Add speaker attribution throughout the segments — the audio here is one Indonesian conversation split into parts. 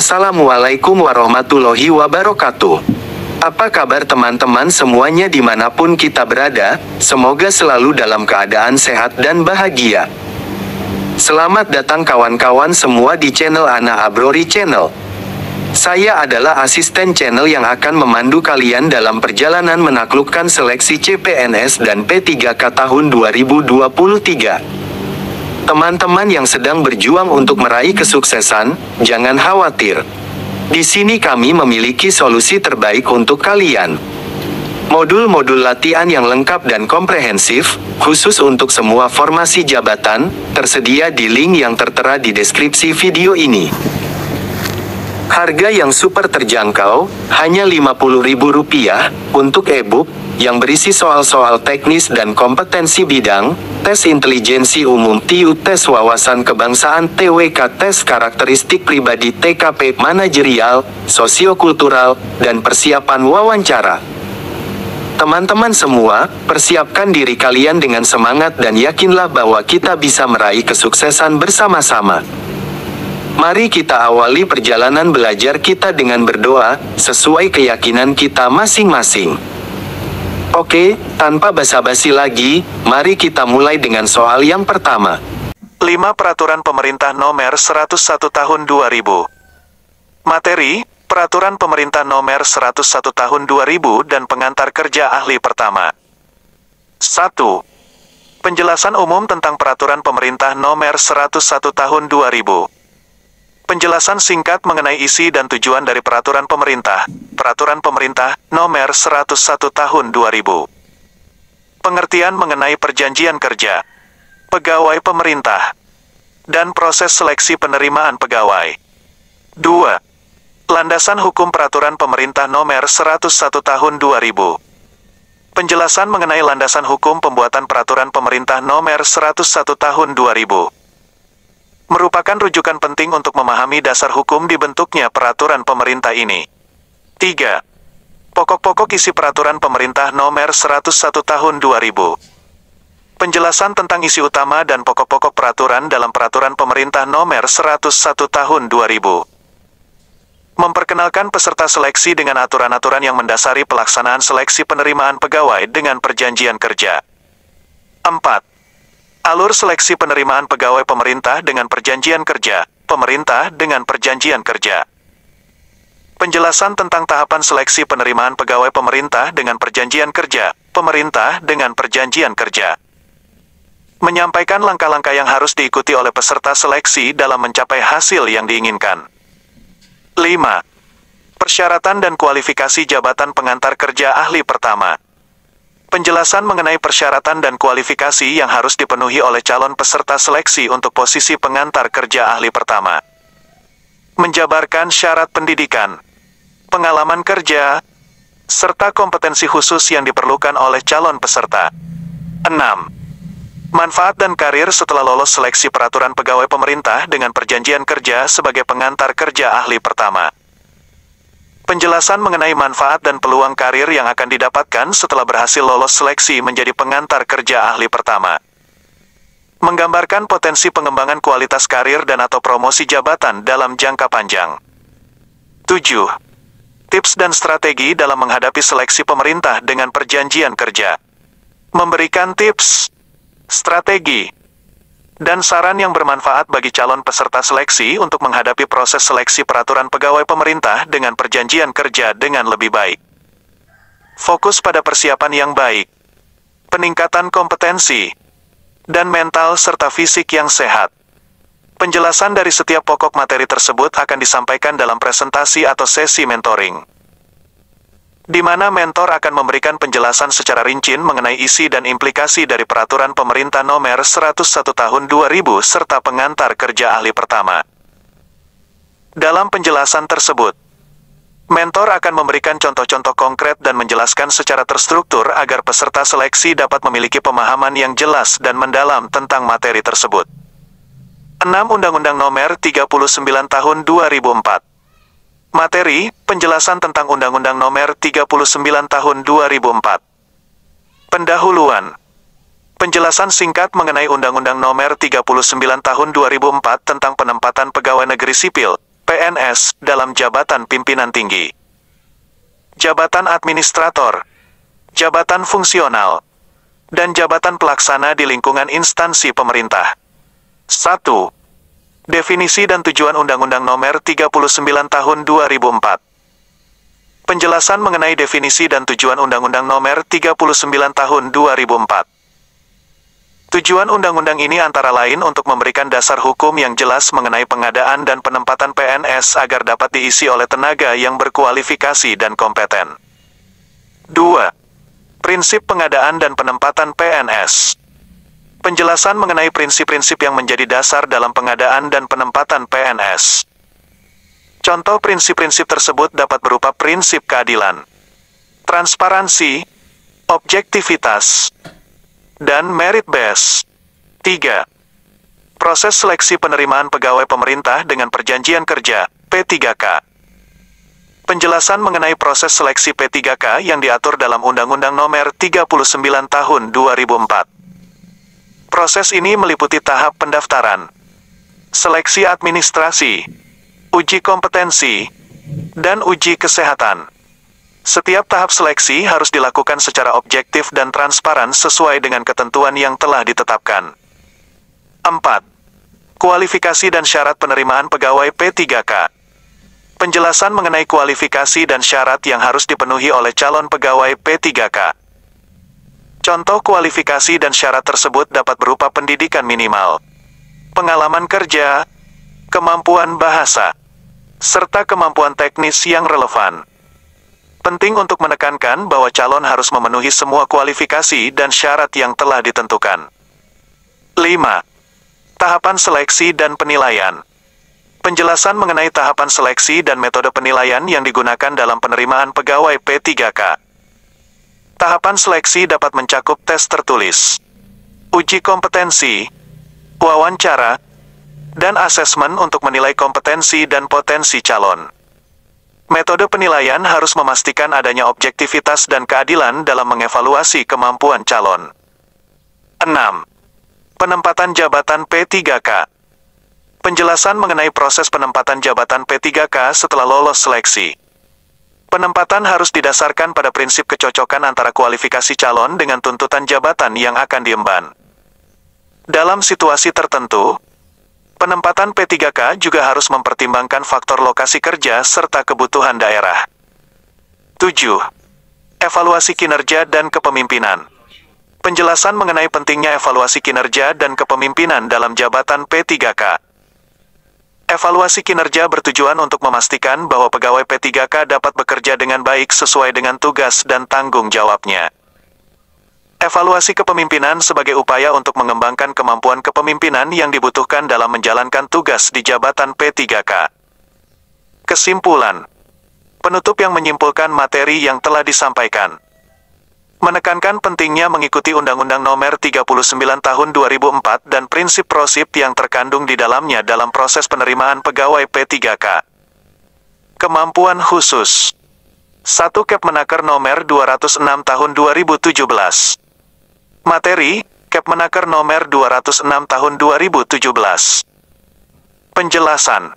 Speaker 1: Assalamualaikum warahmatullahi wabarakatuh. Apa kabar teman-teman semuanya dimanapun kita berada? Semoga selalu dalam keadaan sehat dan bahagia. Selamat datang kawan-kawan semua di channel Ana Abrori Channel. Saya adalah asisten channel yang akan memandu kalian dalam perjalanan menaklukkan seleksi CPNS dan P3K tahun 2023. Teman-teman yang sedang berjuang untuk meraih kesuksesan, jangan khawatir. Di sini kami memiliki solusi terbaik untuk kalian. Modul-modul latihan yang lengkap dan komprehensif, khusus untuk semua formasi jabatan, tersedia di link yang tertera di deskripsi video ini. Harga yang super terjangkau, hanya Rp50.000, untuk e-book, yang berisi soal-soal teknis dan kompetensi bidang, tes intelijensi umum TIU, tes wawasan kebangsaan TWK, tes karakteristik pribadi TKP, manajerial, sosiokultural, dan persiapan wawancara. Teman-teman semua, persiapkan diri kalian dengan semangat dan yakinlah bahwa kita bisa meraih kesuksesan bersama-sama. Mari kita awali perjalanan belajar kita dengan berdoa, sesuai keyakinan kita masing-masing. Oke, tanpa basa-basi lagi, mari kita mulai dengan soal yang pertama.
Speaker 2: 5 Peraturan Pemerintah Nomor 101 Tahun 2000. Materi, Peraturan Pemerintah Nomor 101 Tahun 2000 dan Pengantar Kerja Ahli Pertama. 1. Penjelasan umum tentang Peraturan Pemerintah Nomor 101 Tahun 2000. Penjelasan singkat mengenai isi dan tujuan dari Peraturan Pemerintah Nomor 101 Tahun 2000. Pengertian mengenai perjanjian kerja, pegawai pemerintah, dan proses seleksi penerimaan pegawai. 2. Landasan hukum Peraturan Pemerintah Nomor 101 Tahun 2000. Penjelasan mengenai landasan hukum pembuatan Peraturan Pemerintah Nomor 101 Tahun 2000. Merupakan rujukan penting untuk memahami dasar hukum dibentuknya peraturan pemerintah ini. 3. Pokok-pokok isi Peraturan Pemerintah Nomor 101 Tahun 2000. Penjelasan tentang isi utama dan pokok-pokok peraturan dalam Peraturan Pemerintah Nomor 101 Tahun 2000. Memperkenalkan peserta seleksi dengan aturan-aturan yang mendasari pelaksanaan seleksi penerimaan pegawai dengan perjanjian kerja. 4. Alur seleksi penerimaan pegawai pemerintah dengan perjanjian kerja, pemerintah dengan perjanjian kerja. Penjelasan tentang tahapan seleksi penerimaan pegawai pemerintah dengan perjanjian kerja, pemerintah dengan perjanjian kerja. Menyampaikan langkah-langkah yang harus diikuti oleh peserta seleksi dalam mencapai hasil yang diinginkan. 5. Persyaratan dan kualifikasi jabatan pengantar kerja ahli pertama. Penjelasan mengenai persyaratan dan kualifikasi yang harus dipenuhi oleh calon peserta seleksi untuk posisi pengantar kerja ahli pertama. Menjabarkan syarat pendidikan, pengalaman kerja, serta kompetensi khusus yang diperlukan oleh calon peserta. 6. Manfaat dan karir setelah lolos seleksi peraturan pegawai pemerintah dengan perjanjian kerja sebagai pengantar kerja ahli pertama. Penjelasan mengenai manfaat dan peluang karir yang akan didapatkan setelah berhasil lolos seleksi menjadi pengantar kerja ahli pertama. Menggambarkan potensi pengembangan kualitas karir dan atau promosi jabatan dalam jangka panjang. 7. Tips dan strategi dalam menghadapi seleksi pemerintah dengan perjanjian kerja. Memberikan tips, strategi, dan saran yang bermanfaat bagi calon peserta seleksi untuk menghadapi proses seleksi peraturan pegawai pemerintah dengan perjanjian kerja dengan lebih baik. Fokus pada persiapan yang baik, peningkatan kompetensi, dan mental serta fisik yang sehat. Penjelasan dari setiap pokok materi tersebut akan disampaikan dalam presentasi atau sesi mentoring, di mana mentor akan memberikan penjelasan secara rinci mengenai isi dan implikasi dari Peraturan Pemerintah Nomor 101 Tahun 2000 serta pengantar kerja ahli pertama. Dalam penjelasan tersebut, mentor akan memberikan contoh-contoh konkret dan menjelaskan secara terstruktur agar peserta seleksi dapat memiliki pemahaman yang jelas dan mendalam tentang materi tersebut. 6 Undang-Undang Nomor 39 Tahun 2004. Materi, penjelasan tentang Undang-Undang Nomor 39 Tahun 2004. Pendahuluan. Penjelasan singkat mengenai Undang-Undang Nomor 39 Tahun 2004 tentang penempatan pegawai negeri sipil, PNS dalam jabatan pimpinan tinggi. Jabatan administrator, jabatan fungsional, dan jabatan pelaksana di lingkungan instansi pemerintah. 1. Definisi dan tujuan Undang-Undang Nomor 39 Tahun 2004. Penjelasan mengenai definisi dan tujuan Undang-Undang Nomor 39 Tahun 2004. Tujuan undang-undang ini antara lain untuk memberikan dasar hukum yang jelas mengenai pengadaan dan penempatan PNS agar dapat diisi oleh tenaga yang berkualifikasi dan kompeten. 2. Prinsip pengadaan dan penempatan PNS. Penjelasan mengenai prinsip-prinsip yang menjadi dasar dalam pengadaan dan penempatan PNS. Contoh prinsip-prinsip tersebut dapat berupa prinsip keadilan, transparansi, objektivitas, dan merit base. 3. Proses seleksi penerimaan pegawai pemerintah dengan perjanjian kerja, P3K. Penjelasan mengenai proses seleksi P3K yang diatur dalam Undang-Undang Nomor 39 Tahun 2004. Proses ini meliputi tahap pendaftaran, seleksi administrasi, uji kompetensi, dan uji kesehatan. Setiap tahap seleksi harus dilakukan secara objektif dan transparan sesuai dengan ketentuan yang telah ditetapkan. 4. Kualifikasi dan syarat penerimaan pegawai P3K. Penjelasan mengenai kualifikasi dan syarat yang harus dipenuhi oleh calon pegawai P3K. Contoh kualifikasi dan syarat tersebut dapat berupa pendidikan minimal, pengalaman kerja, kemampuan bahasa, serta kemampuan teknis yang relevan. Penting untuk menekankan bahwa calon harus memenuhi semua kualifikasi dan syarat yang telah ditentukan. 5. Tahapan seleksi dan penilaian. Penjelasan mengenai tahapan seleksi dan metode penilaian yang digunakan dalam penerimaan pegawai P3K. Tahapan seleksi dapat mencakup tes tertulis, uji kompetensi, wawancara, dan asesmen untuk menilai kompetensi dan potensi calon. Metode penilaian harus memastikan adanya objektivitas dan keadilan dalam mengevaluasi kemampuan calon. 6. Penempatan jabatan P3K. Penjelasan mengenai proses penempatan jabatan P3K setelah lolos seleksi. Penempatan harus didasarkan pada prinsip kecocokan antara kualifikasi calon dengan tuntutan jabatan yang akan diemban. Dalam situasi tertentu, penempatan P3K juga harus mempertimbangkan faktor lokasi kerja serta kebutuhan daerah. 7. Evaluasi kinerja dan kepemimpinan. Penjelasan mengenai pentingnya evaluasi kinerja dan kepemimpinan dalam jabatan P3K. Evaluasi kinerja bertujuan untuk memastikan bahwa pegawai P3K dapat bekerja dengan baik sesuai dengan tugas dan tanggung jawabnya. Evaluasi kepemimpinan sebagai upaya untuk mengembangkan kemampuan kepemimpinan yang dibutuhkan dalam menjalankan tugas di jabatan P3K. Kesimpulan. Penutup yang menyimpulkan materi yang telah disampaikan. Menekankan pentingnya mengikuti Undang-Undang Nomor 39 Tahun 2004 dan prinsip-prosip yang terkandung di dalamnya dalam proses penerimaan pegawai P3K. Kemampuan khusus. 1. Kepmenaker Nomor 206 Tahun 2017. Materi, Kepmenaker Nomor 206 Tahun 2017. Penjelasan.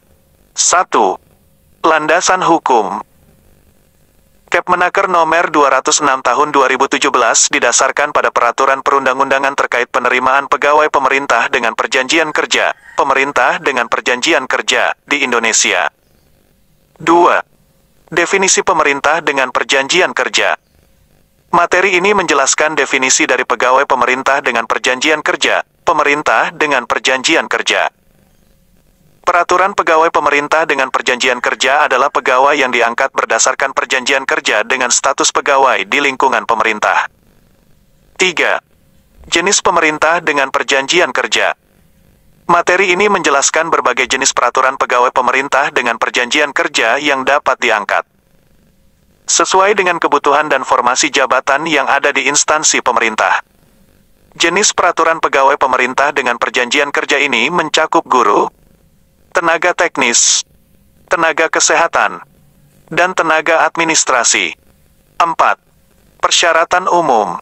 Speaker 2: 1. Landasan hukum. Kepmenaker Nomor 206 Tahun 2017 didasarkan pada peraturan perundang-undangan terkait penerimaan pegawai pemerintah dengan perjanjian kerja, pemerintah dengan perjanjian kerja, di Indonesia. 2. Definisi pemerintah dengan perjanjian kerja. Materi ini menjelaskan definisi dari pegawai pemerintah dengan perjanjian kerja, pemerintah dengan perjanjian kerja. Peraturan pegawai pemerintah dengan perjanjian kerja adalah pegawai yang diangkat berdasarkan perjanjian kerja dengan status pegawai di lingkungan pemerintah. 3. Jenis pemerintah dengan perjanjian kerja. Materi ini menjelaskan berbagai jenis peraturan pegawai pemerintah dengan perjanjian kerja yang dapat diangkat sesuai dengan kebutuhan dan formasi jabatan yang ada di instansi pemerintah. Jenis peraturan pegawai pemerintah dengan perjanjian kerja ini mencakup guru, tenaga teknis, tenaga kesehatan, dan tenaga administrasi. 4. Persyaratan umum.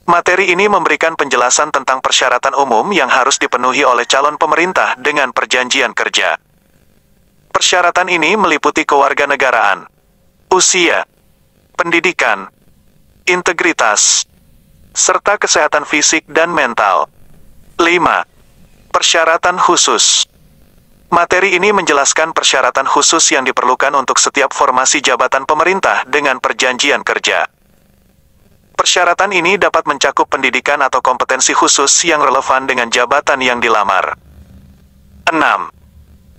Speaker 2: Materi ini memberikan penjelasan tentang persyaratan umum yang harus dipenuhi oleh calon pemerintah dengan perjanjian kerja. Persyaratan ini meliputi kewarganegaraan, usia, pendidikan, integritas, serta kesehatan fisik dan mental. 5. Persyaratan khusus. Materi ini menjelaskan persyaratan khusus yang diperlukan untuk setiap formasi jabatan pemerintah dengan perjanjian kerja. Persyaratan ini dapat mencakup pendidikan atau kompetensi khusus yang relevan dengan jabatan yang dilamar. 6.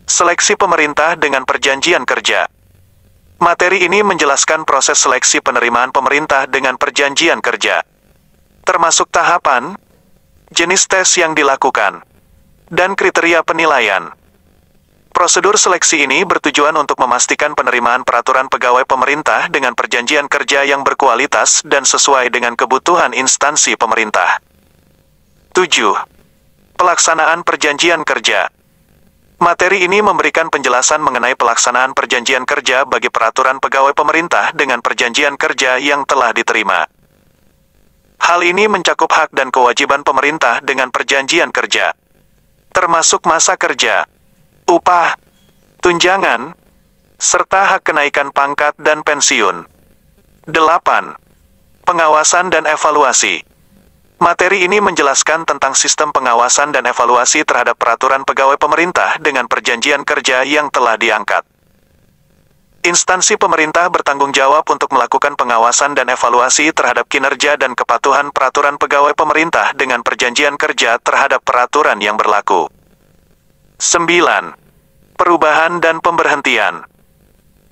Speaker 2: Seleksi pemerintah dengan perjanjian kerja. Materi ini menjelaskan proses seleksi penerimaan pemerintah dengan perjanjian kerja, termasuk tahapan, jenis tes yang dilakukan, dan kriteria penilaian. Prosedur seleksi ini bertujuan untuk memastikan penerimaan peraturan pegawai pemerintah dengan perjanjian kerja yang berkualitas dan sesuai dengan kebutuhan instansi pemerintah. 7. Pelaksanaan perjanjian kerja. Materi ini memberikan penjelasan mengenai pelaksanaan perjanjian kerja bagi peraturan pegawai pemerintah dengan perjanjian kerja yang telah diterima. Hal ini mencakup hak dan kewajiban pemerintah dengan perjanjian kerja, termasuk masa kerja, upah, tunjangan, serta hak kenaikan pangkat dan pensiun. 8. Pengawasan dan evaluasi. Materi ini menjelaskan tentang sistem pengawasan dan evaluasi terhadap peraturan pegawai pemerintah dengan perjanjian kerja yang telah diangkat. Instansi pemerintah bertanggung jawab untuk melakukan pengawasan dan evaluasi terhadap kinerja dan kepatuhan peraturan pegawai pemerintah dengan perjanjian kerja terhadap peraturan yang berlaku. 9. Perubahan dan pemberhentian.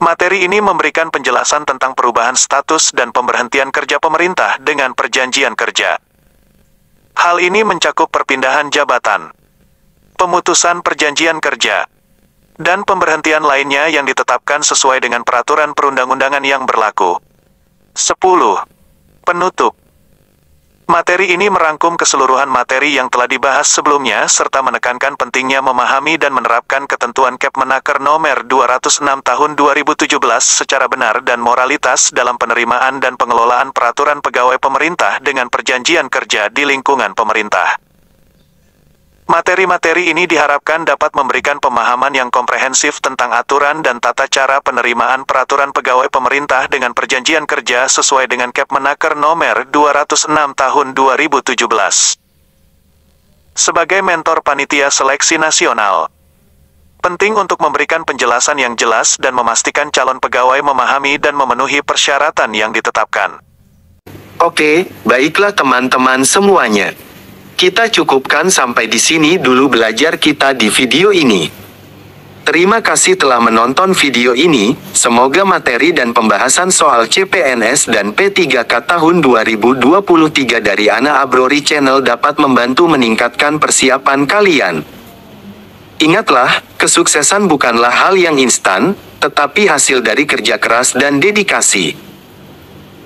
Speaker 2: Materi ini memberikan penjelasan tentang perubahan status dan pemberhentian kerja pemerintah dengan perjanjian kerja. Hal ini mencakup perpindahan jabatan, pemutusan perjanjian kerja, dan pemberhentian lainnya yang ditetapkan sesuai dengan peraturan perundang-undangan yang berlaku. 10. Penutup. Materi ini merangkum keseluruhan materi yang telah dibahas sebelumnya serta menekankan pentingnya memahami dan menerapkan ketentuan Kepmenaker Nomor 206 Tahun 2017 secara benar dan moralitas dalam penerimaan dan pengelolaan peraturan pegawai pemerintah dengan perjanjian kerja di lingkungan pemerintah. Materi-materi ini diharapkan dapat memberikan pemahaman yang komprehensif tentang aturan dan tata cara penerimaan peraturan pegawai pemerintah dengan perjanjian kerja sesuai dengan Kepmenaker Nomor 206 Tahun 2017. Sebagai mentor panitia seleksi nasional, penting untuk memberikan penjelasan yang jelas dan memastikan calon pegawai memahami dan memenuhi persyaratan yang ditetapkan.
Speaker 1: Oke, baiklah teman-teman semuanya. Kita cukupkan sampai di sini dulu belajar kita di video ini. Terima kasih telah menonton video ini. Semoga materi dan pembahasan soal CPNS dan P3K tahun 2023 dari Ana Abrori Channel dapat membantu meningkatkan persiapan kalian. Ingatlah, kesuksesan bukanlah hal yang instan, tetapi hasil dari kerja keras dan dedikasi.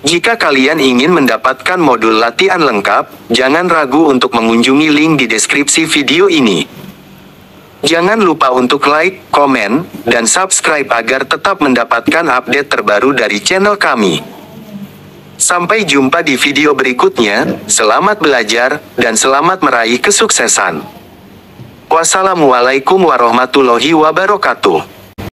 Speaker 1: Jika kalian ingin mendapatkan modul latihan lengkap, jangan ragu untuk mengunjungi link di deskripsi video ini. Jangan lupa untuk like, komen, dan subscribe agar tetap mendapatkan update terbaru dari channel kami. Sampai jumpa di video berikutnya, selamat belajar, dan selamat meraih kesuksesan. Wassalamualaikum warahmatullahi wabarakatuh.